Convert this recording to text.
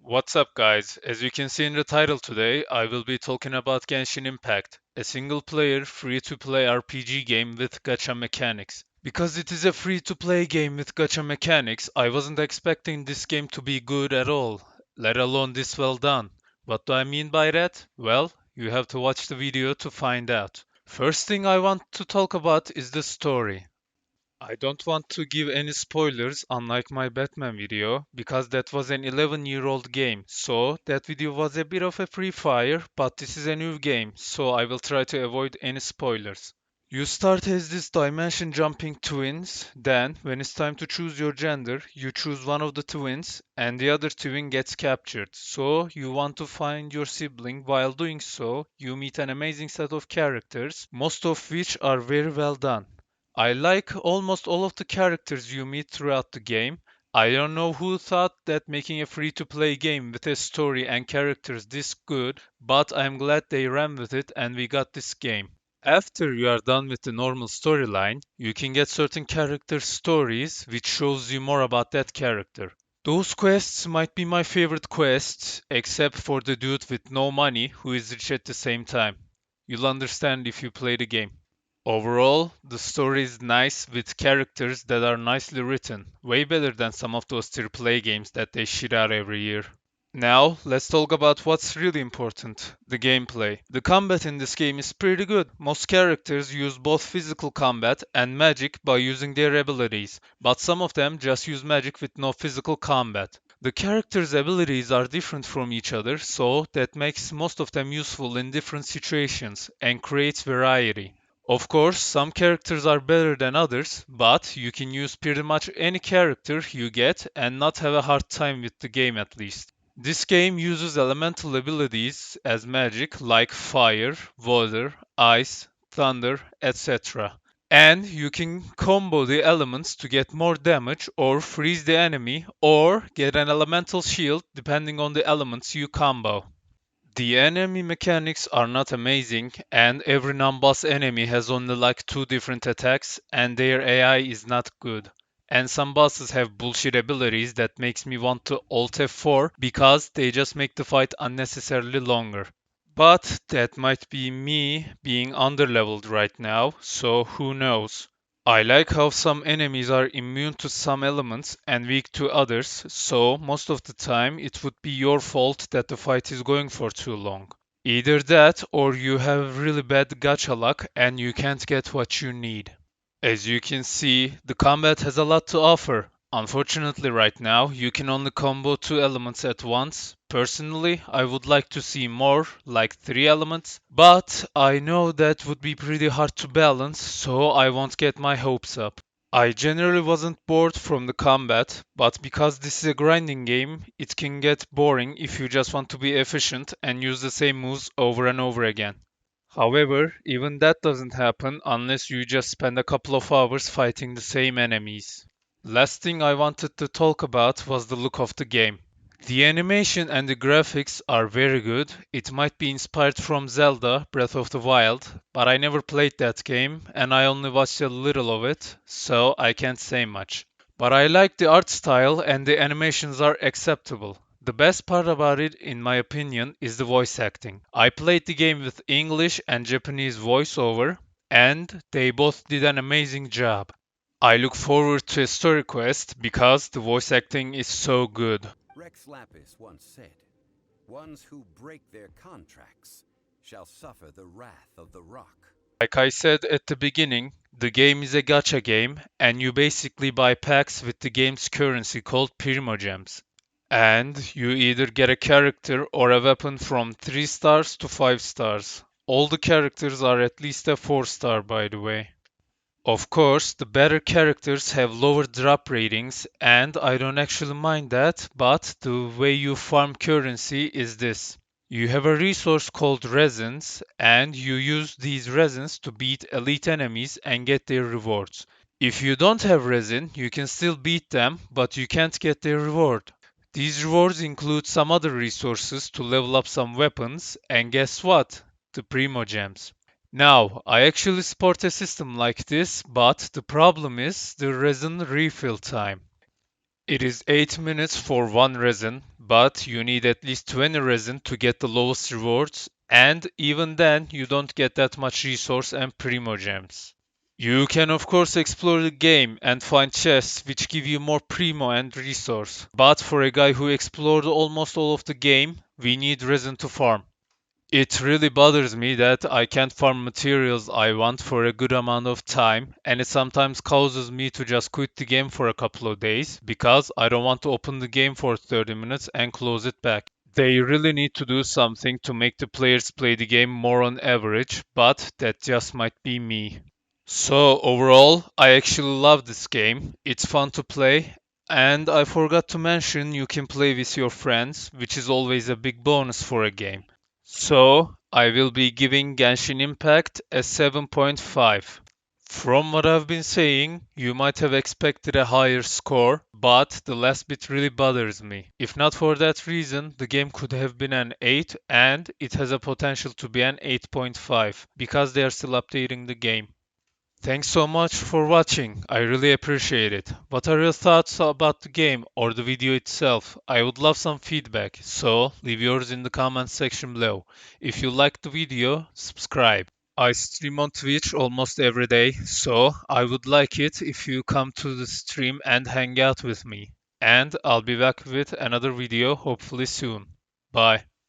What's up, guys? As you can see in the title today, I will be talking about Genshin Impact, a single player free to play RPG game with gacha mechanics. Because it is a free to play game with gacha mechanics, I wasn't expecting this game to be good at all, let alone this well done. What do I mean by that? Well, you have to watch the video to find out. First thing I want to talk about is the story. I don't want to give any spoilers, unlike my Batman video, because that was an 11-year-old game. So that video was a bit of a free fire, but this is a new game, so I will try to avoid any spoilers. You start as this dimension jumping twins, then when it's time to choose your gender, you choose one of the twins and the other twin gets captured. So you want to find your sibling. While doing so, you meet an amazing set of characters, most of which are very well done. I like almost all of the characters you meet throughout the game. I don't know who thought that making a free to play game with a story and characters this good, but I'm glad they ran with it and we got this game. After you are done with the normal storyline, you can get certain character stories which shows you more about that character. Those quests might be my favorite quests, except for the dude with no money who is rich at the same time. You'll understand if you play the game. Overall, the story is nice with characters that are nicely written, way better than some of those AAA games that they shit out every year. Now, let's talk about what's really important, the gameplay. The combat in this game is pretty good. Most characters use both physical combat and magic by using their abilities, but some of them just use magic with no physical combat. The characters' abilities are different from each other, so that makes most of them useful in different situations and creates variety. Of course, some characters are better than others, but you can use pretty much any character you get and not have a hard time with the game at least. This game uses elemental abilities as magic like fire, water, ice, thunder, etc. And you can combo the elements to get more damage or freeze the enemy or get an elemental shield depending on the elements you combo. The enemy mechanics are not amazing, and every non-boss enemy has only like two different attacks, and their AI is not good. And some bosses have bullshit abilities that makes me want to Alt F4 because they just make the fight unnecessarily longer. But that might be me being underleveled right now, so who knows? I like how some enemies are immune to some elements and weak to others, so most of the time it would be your fault that the fight is going for too long. Either that or you have really bad gacha luck and you can't get what you need. As you can see, the combat has a lot to offer. Unfortunately, right now, you can only combo two elements at once. Personally, I would like to see more, like three elements, but I know that would be pretty hard to balance, so I won't get my hopes up. I generally wasn't bored from the combat, but because this is a grinding game, it can get boring if you just want to be efficient and use the same moves over and over again. However, even that doesn't happen unless you just spend a couple of hours fighting the same enemies. Last thing I wanted to talk about was the look of the game. The animation and the graphics are very good. It might be inspired from Zelda Breath of the Wild, but I never played that game and I only watched a little of it, so I can't say much. But I like the art style and the animations are acceptable. The best part about it, in my opinion, is the voice acting. I played the game with English and Japanese voiceover, and they both did an amazing job. I look forward to a story quest because the voice acting is so good. Rex Lapis once said, "Ones who break their contracts shall suffer the wrath of the rock." Like I said at the beginning, the game is a gacha game, and you basically buy packs with the game's currency called Primogems. And you either get a character or a weapon from 3 stars to 5 stars. All the characters are at least a 4 star, by the way. Of course, the better characters have lower drop ratings, and I don't actually mind that, but the way you farm currency is this. You have a resource called resins, and you use these resins to beat elite enemies and get their rewards. If you don't have resin, you can still beat them, but you can't get their reward. These rewards include some other resources to level up some weapons, and guess what? The Primo Gems. Now, I actually support a system like this, but the problem is the resin refill time. It is 8 minutes for one resin, but you need at least 20 resin to get the lowest rewards, and even then you don't get that much resource and primo gems. You can of course explore the game and find chests which give you more primo and resource, but for a guy who explored almost all of the game, we need resin to farm. It really bothers me that I can't farm materials I want for a good amount of time, and it sometimes causes me to just quit the game for a couple of days because I don't want to open the game for 30 minutes and close it back. They really need to do something to make the players play the game more on average, but that just might be me. So, overall, I actually love this game. It's fun to play. And I forgot to mention you can play with your friends, which is always a big bonus for a game. So, I will be giving Genshin Impact a 7.5. From what I've been saying, you might have expected a higher score, but the last bit really bothers me. If not for that reason, the game could have been an 8 and it has a potential to be an 8.5 because they are still updating the game. Thanks so much for watching. I really appreciate it. What are your thoughts about the game or the video itself? I would love some feedback, so leave yours in the comments section below. If you liked the video, subscribe. I stream on Twitch almost every day, so I would like it if you come to the stream and hang out with me. And I'll be back with another video hopefully soon. Bye.